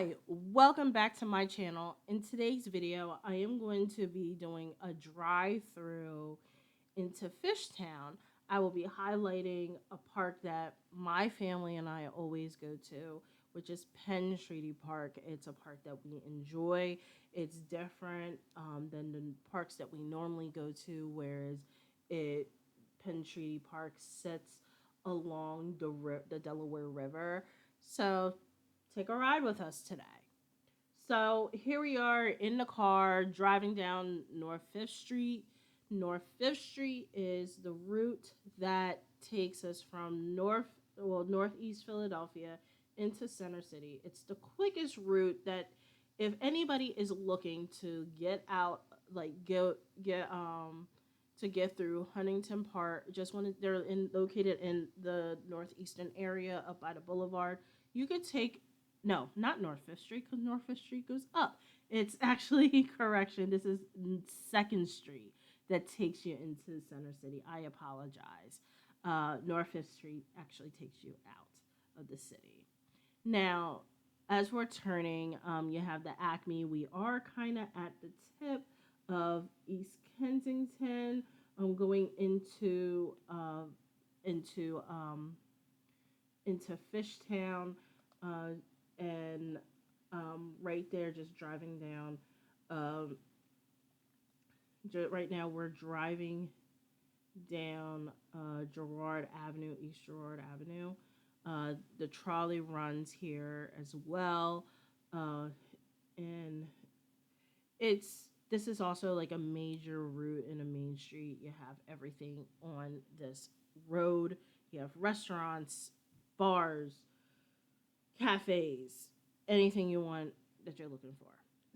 Hi, welcome back to my channel. In today's video, I am going to be doing a drive-through into Fishtown. I will be highlighting a park that my family and I always go to, which is Penn Treaty Park. It's a park that we enjoy. It's different than the parks that we normally go to, whereas it Penn Treaty Park sits along the Delaware River. So take a ride with us today. So here we are in the car driving down North Fifth Street. North Fifth Street is the route that takes us from northeast Philadelphia into Center City. It's the quickest route that if anybody is looking to get out, like get through Huntington Park, located in the northeastern area up by the boulevard. You could take no, not North Fifth Street, because North Fifth Street goes up. It's actually correction. This is Second Street that takes you into Center City. I apologize. North Fifth Street actually takes you out of the city. Now, as we're turning, you have the Acme. We are kind of at the tip of East Kensington. Going into into Fishtown, uh, and right there, just driving down. Um, right now, we're driving down Girard Avenue, East Girard Avenue. The trolley runs here as well, uh, and it's this is also like a major route in a main street. You have everything on this road. You have restaurants, bars, cafes, anything you want that you're looking for.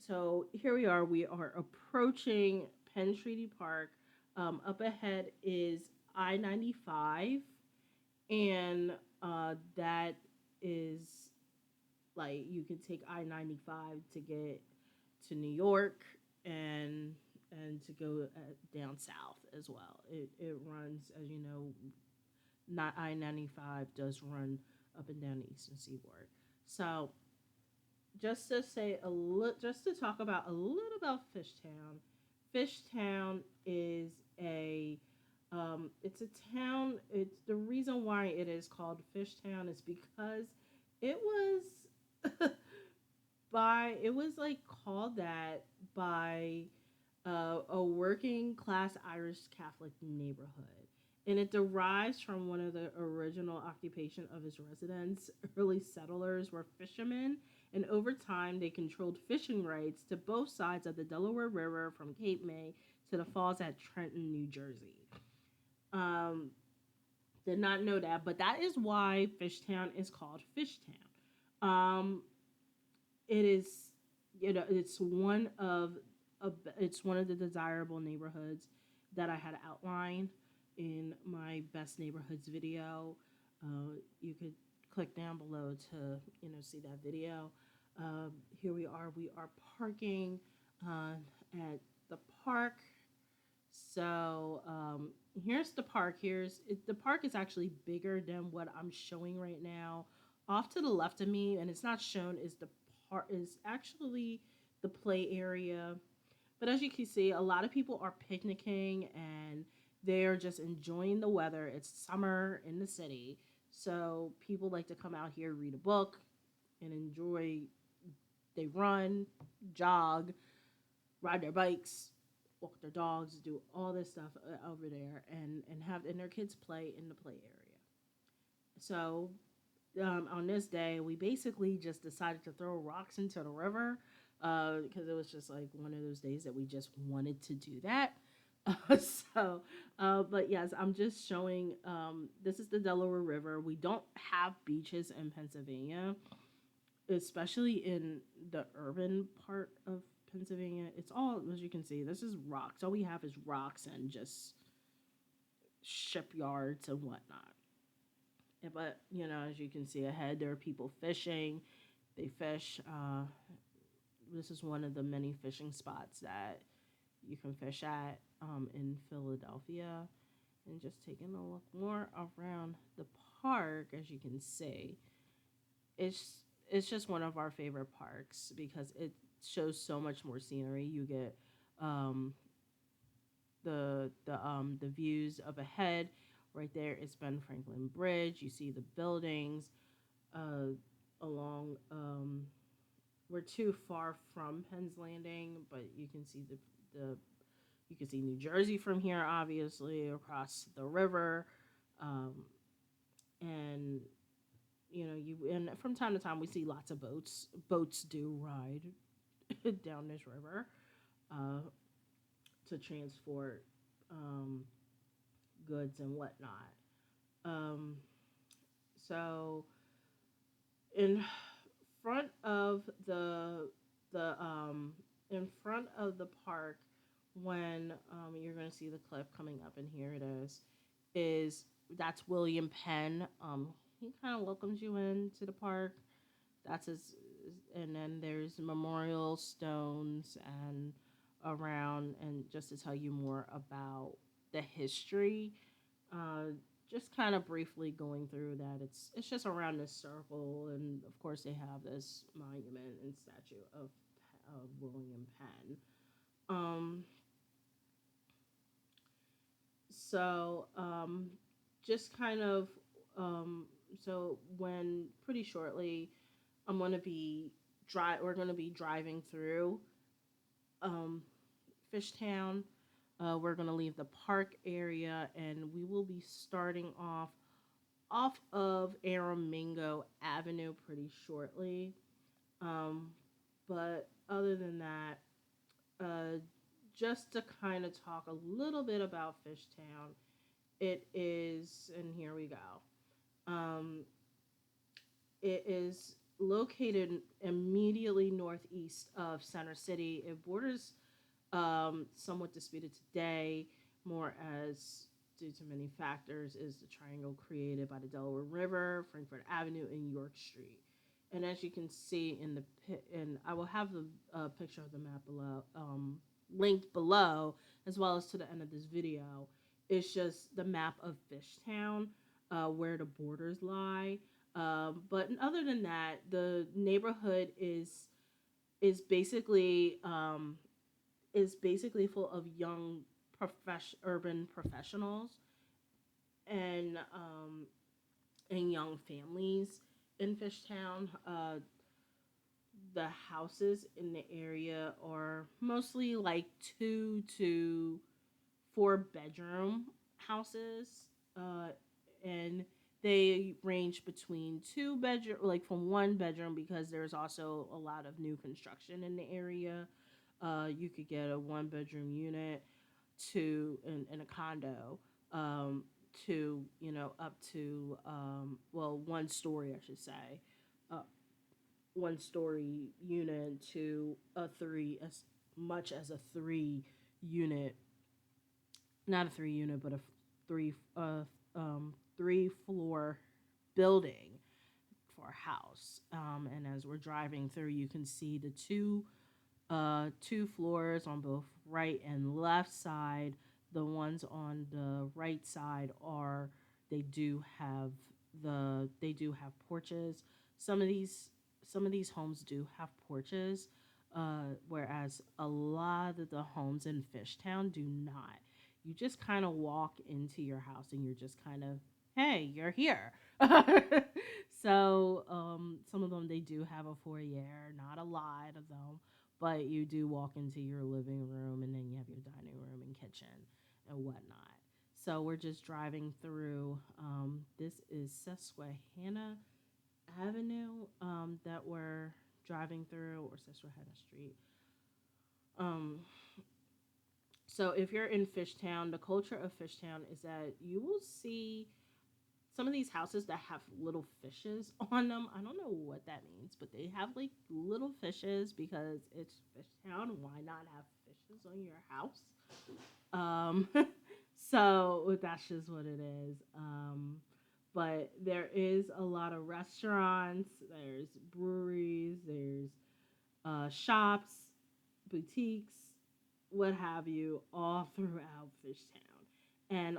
So here we are. We are approaching Penn Treaty Park. Up ahead is I-95, and that is like you can take I-95 to get to New York and to go down south as well. It runs, as you know, not I-95 does run up and down the eastern seaboard. So just to talk about a little about Fishtown. Fishtown is a it's a town. It's the reason why it is called Fishtown is because it was it was like called that by a working class Irish Catholic neighborhood. And it derives from one of the original occupation of its residents. Early settlers were fishermen, and over time they controlled fishing rights to both sides of the Delaware River from Cape May to the falls at Trenton, New Jersey. Um, did not know that, but that is why Fishtown is called Fishtown. It is, it's one of the desirable neighborhoods that I had outlined in my best neighborhoods video. You could click down below to see that video. Here we are. We are parking at the park. So here's the park. The park is actually bigger than what I'm showing right now. Off to the left of me, and it's not shown, is the park is actually the play area. But as you can see, a lot of people are picnicking and they're just enjoying the weather. It's summer in the city, so people like to come out here, read a book, and enjoy. They run, jog, ride their bikes, walk their dogs, do all this stuff over there, and their kids play in the play area. So on this day, we basically just decided to throw rocks into the river because it was just like one of those days that we just wanted to do that. But yes, I'm just showing. This is the Delaware River. We don't have beaches in Pennsylvania, especially in the urban part of Pennsylvania. It's all, as you can see, this is rocks. All we have is rocks and just shipyards and whatnot. But as you can see ahead, there are people fishing. They fish. This is one of the many fishing spots that you can fish at in Philadelphia. And just taking a look more around the park, as you can see, it's it's just one of our favorite parks because it shows so much more scenery. You get um, the views of ahead. Right there is Ben Franklin Bridge. You see the buildings uh, along. We're too far from Penn's Landing, but you can see the you can see New Jersey from here, obviously across the river, um, and you and from time to time we see lots of boats. Boats do ride down this river uh, to transport um, goods and whatnot. Um, so in front of the in front of the park, when you're going to see the cliff coming up, and here it is that's William Penn. He kind of welcomes you into the park. That's his, and then there's memorial stones and around, and just to tell you more about the history, uh, just kind of briefly going through that. It's just around this circle, and of course they have this monument and statue of William Penn. Um, so just kind of um, so when pretty shortly I'm gonna be we're gonna be driving through um, Fishtown. We're gonna leave the park area, and we will be starting off of Aramingo Avenue pretty shortly. Um, but other than that, uh, just to kind of talk a little bit about Fishtown, it is, and here we go. Um, it is located immediately northeast of Center City. It borders, somewhat disputed today, more as due to many factors, is the triangle created by the Delaware River, Frankfort Avenue, and York Street. And as you can see in and I will have the picture of the map below, linked below, as well as to the end of this video. It's just the map of Fishtown, where the borders lie. But other than that, the neighborhood is basically full of young urban professionals and young families in Fishtown. The houses in the area are mostly like 2 to 4 bedroom houses, uh, and they range between 2 bedroom, like from 1 bedroom, because there's also a lot of new construction in the area. You could get a 1 bedroom unit in a condo, um, to up to, 1 story, I should say, uh, 1 story unit to a three, as much as a 3 unit, not a 3 unit, but a three uh 3 floor building for a house. And as we're driving through, you can see the two floors on both right and left side. The ones on the right side are they do have they do have porches. Some of these homes do have porches, whereas a lot of the homes in Fishtown do not. You just kind of walk into your house and you're just kind of, hey, you're here. So some of them, they do have a foyer, not a lot of them, but you do walk into your living room, and then you have your dining room and kitchen and whatnot. So we're just driving through. This is Susquehanna Avenue, that we're driving through, or Susquehanna Street. Um, so if you're in Fishtown, the culture of Fishtown is that you will see some of these houses that have little fishes on them. I don't know what that means, but they have like little fishes because it's Fishtown. Why not have fishes on your house? Um, so that's just what it is. But there is a lot of restaurants. There's breweries. There's shops, boutiques, what have you, all throughout Fishtown. And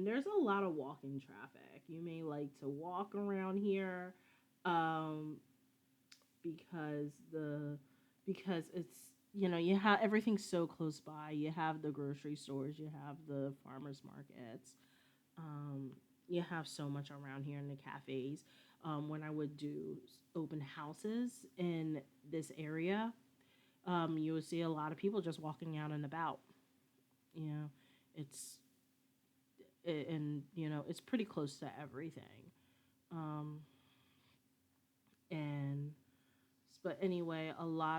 there's a lot of walking traffic. You may like to walk around here. Um, because it's, you have everything's so close by. You have the grocery stores, you have the farmers markets, um, you have so much around here in the cafes. When I would do open houses in this area, you would see a lot of people just walking out and about. You know, it's and it's pretty close to everything. Um, and but anyway,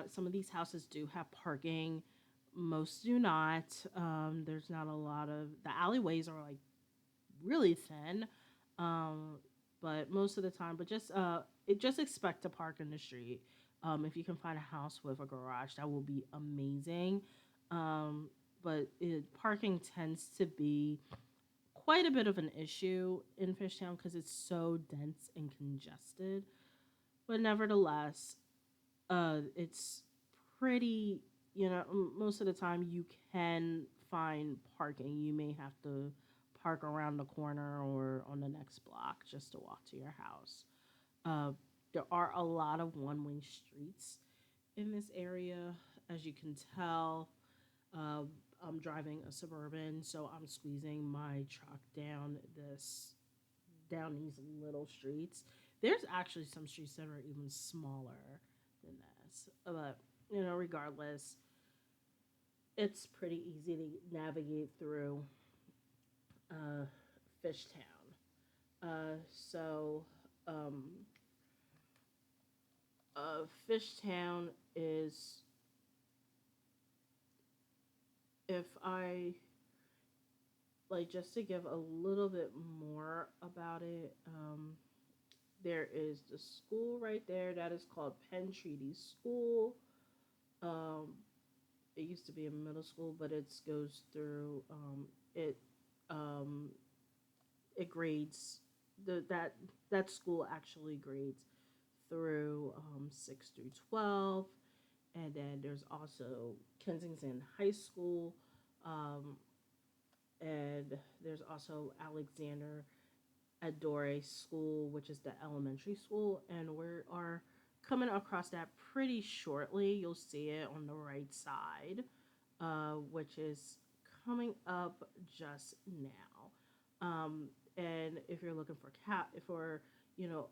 some of these houses do have parking. Most do not. There's not a lot of the alleyways are like really thin, um, but most of the time. But just expect to park in the street. If you can find a house with a garage, that will be amazing. Um, but parking tends to be quite a bit of an issue in Fishtown because it's so dense and congested. But nevertheless, it's pretty. Most of the time you can find parking. You may have to park around the corner or on the next block just to walk to your house. Uh, there are a lot of one-way streets in this area, as you can tell. Uh, I'm driving a suburban, so I'm squeezing my truck down these little streets. There's actually some streets that are even smaller than this, but regardless, it's pretty easy to navigate through uh, Fishtown. So, um, Fishtown is, if I like, just to give a little bit more about it, there is the school right there that is called Penn Treaty School. Um, it used to be a middle school, but it goes through it um, it grades that school actually grades through 6 through 12, and then there's also Kensington High School, um, and there's also Alexander Adore School, which is the elementary school, and we are coming across that pretty shortly. You'll see it on the right side, which is coming up just now. And if you're looking for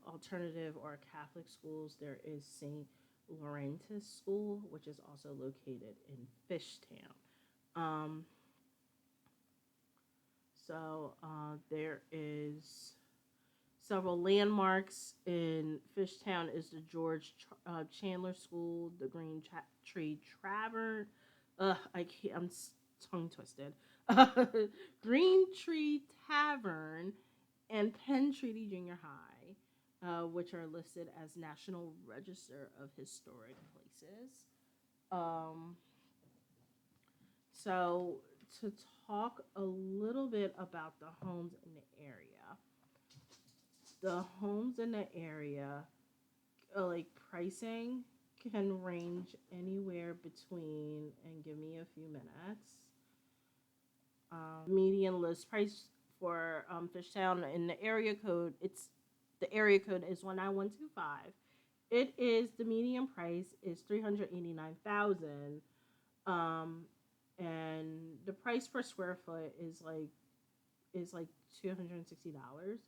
alternative or Catholic schools, there is St. Laurentis School, which is also located in Fishtown. Um, there is several landmarks in Fishtown. Is the George Chandler School, the Tree Tavern. I can't, tongue twisted. Green Tree Tavern and Penn Treaty Junior High, which are listed as National Register of Historic Places. Um, so to talk a little bit about the homes in the area, like pricing can range anywhere between, and give me a few minutes. Median list price for Fishtown in the area code is 19125. It is the median price is 389,000. Um, and the price per square foot is like $260.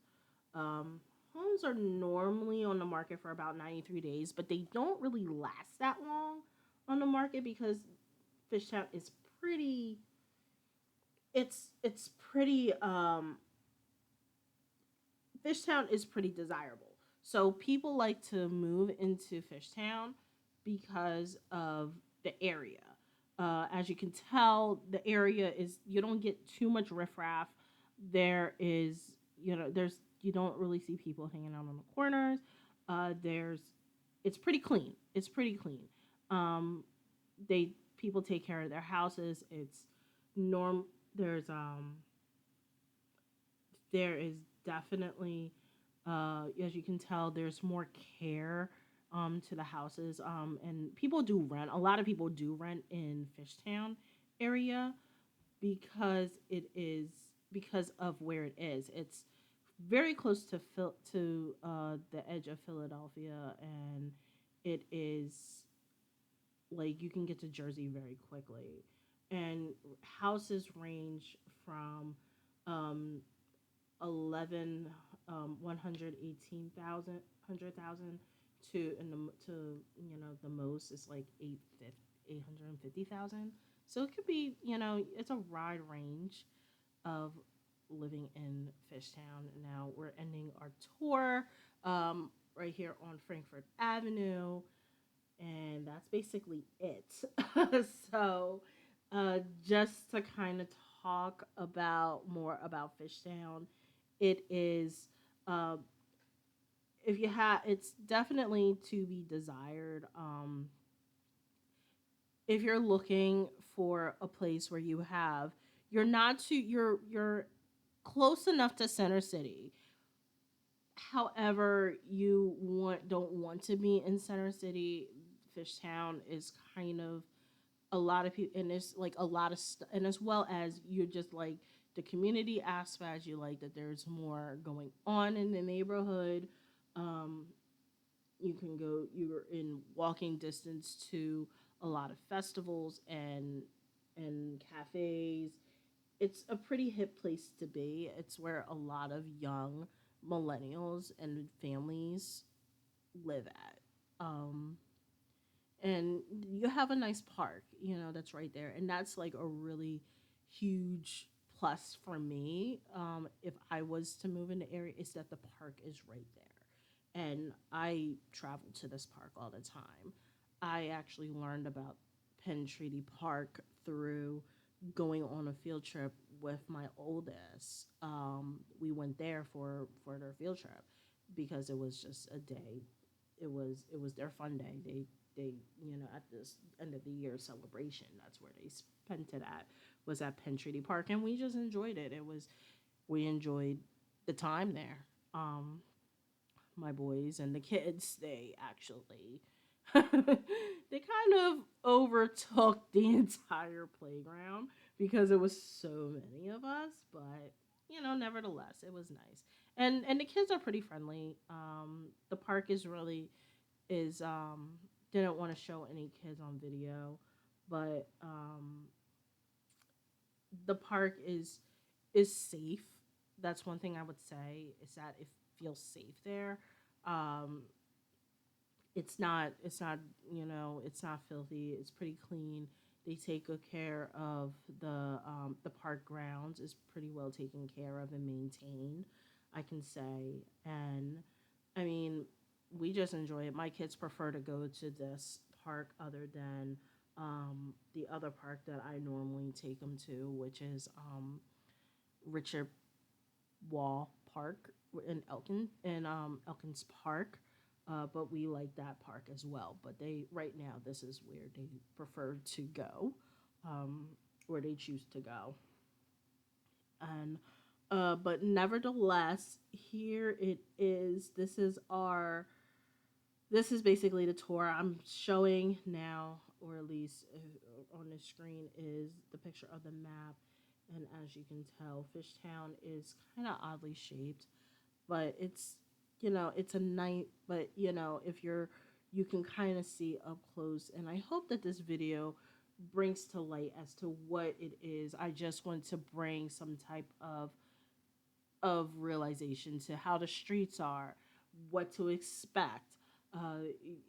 Um, Homes are normally on the market for about 93 days, but they don't really last that long on the market because Fishtown is pretty. It's pretty. Fishtown is pretty desirable, so people like to move into Fishtown because of the area. As you can tell, the area is you don't get too much riffraff. There is, there's you don't really see people hanging out on the corners. There's It's pretty clean. It's pretty clean. Um, they People take care of their houses. It's norm. There is definitely, as you can tell, there's more care to the houses. And people do rent. A lot of people do rent in Fishtown area because because of where it is. It's very close to the edge of Philadelphia, and it is like you can get to Jersey very quickly. And houses range from um, 11 118,000 to the most is like 850,000. So it could be, it's a wide range of living in Fishtown. Now we're ending our tour right here on Frankfurt Avenue, and that's basically it. So, just to kind of talk about more about Fishtown, it is uh, if you have, it's definitely to be desired. If you're looking for a place where you're not too you're close enough to Center City. However, you don't want to be in Center City. Fishtown is kind of a lot of people, and there's like a lot of and as well as you're just like the community aspect. You like that there's more going on in the neighborhood. Um, you can go. You're in walking distance to a lot of festivals and cafes. It's a pretty hip place to be. It's where a lot of young millennials and families live at. And you have a nice park, that's right there. And that's like a really huge plus for me. If I was to move in the area, is that the park is right there. And I travel to this park all the time. I actually learned about Penn Treaty Park through going on a field trip with my oldest. We went there for their field trip because it was just a day. It was their fun day. They at this end of the year celebration, that's where they spent it at, was at Penn Treaty Park, and we just enjoyed it. We enjoyed the time there. My boys and the kids, they actually they kind of overtook the entire playground because it was so many of us, but nevertheless it was nice. And the kids are pretty friendly. The park is didn't want to show any kids on video, but the park is safe. That's one thing I would say, is that it feels safe there. Um, it's not filthy. It's pretty clean. They take good care of the park grounds is pretty well taken care of and maintained, I can say. And I mean, we just enjoy it. My kids prefer to go to this park other than the other park that I normally take them to, which is Richard Wall Park in Elkins Park. But we like that park as well. But they right now this is where they prefer to go, um, where they choose to go. And but nevertheless, here it is. This is basically the tour I'm showing now, or at least on the screen is the picture of the map. And as you can tell, Fishtown is kind of oddly shaped, but it's a night. But if you can kind of see up close, and I hope that this video brings to light as to what it is. I just want to bring some type of realization to how the streets are, what to expect.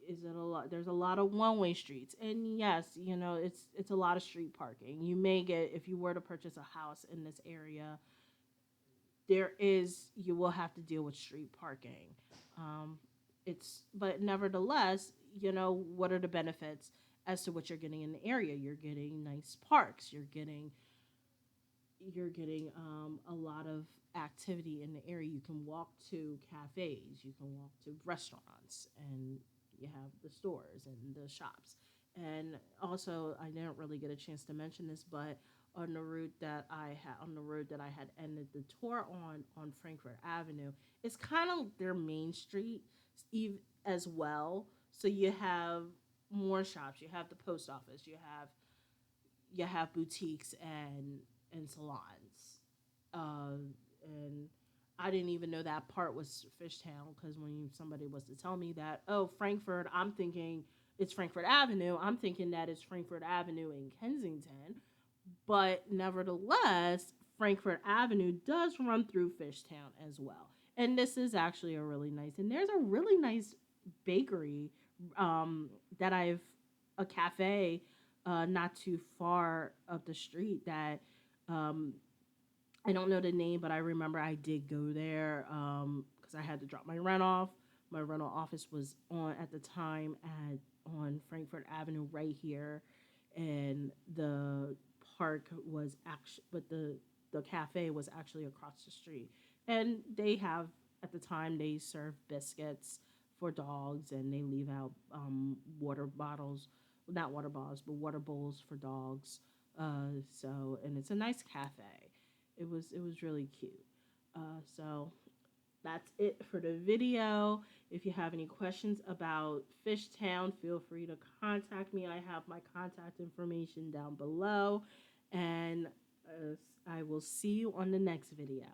Is it a lot? There's a lot of one-way streets, and yes, it's a lot of street parking. You may get, if you were to purchase a house in this area, you will have to deal with street parking. Um, but nevertheless, what are the benefits as to what you're getting in the area? You're getting nice parks. You're getting a lot of activity in the area. You can walk to cafes, you can walk to restaurants, and you have the stores and the shops. And also, I didn't really get a chance to mention this, but on the road that I had ended the tour on Frankfurt Avenue, it's kind of their main street as well. So you have more shops. You have the post office. You have boutiques and salons, and I didn't even know that part was Fishtown because when somebody was to tell me that, oh, Frankfurt, I'm thinking it's Frankfurt Avenue. I'm thinking that it's Frankfurt Avenue in Kensington. But nevertheless, Frankfurt Avenue does run through Fishtown as well. And this is actually a really nice, and there's a really nice bakery that a cafe not too far up the street that um, I don't know the name, but I remember I did go there because I had to drop my rent off. My rental office was on at the time at on Frankfurt Avenue right here, and the park was actually, but the cafe was actually across the street. And they have at the time they serve biscuits for dogs, and they leave out water bottles, not water bottles, but water bowls for dogs. So and it's a nice cafe. It was really cute. So that's it for the video. If you have any questions about Fishtown, feel free to contact me. I have my contact information down below, and I will see you on the next video.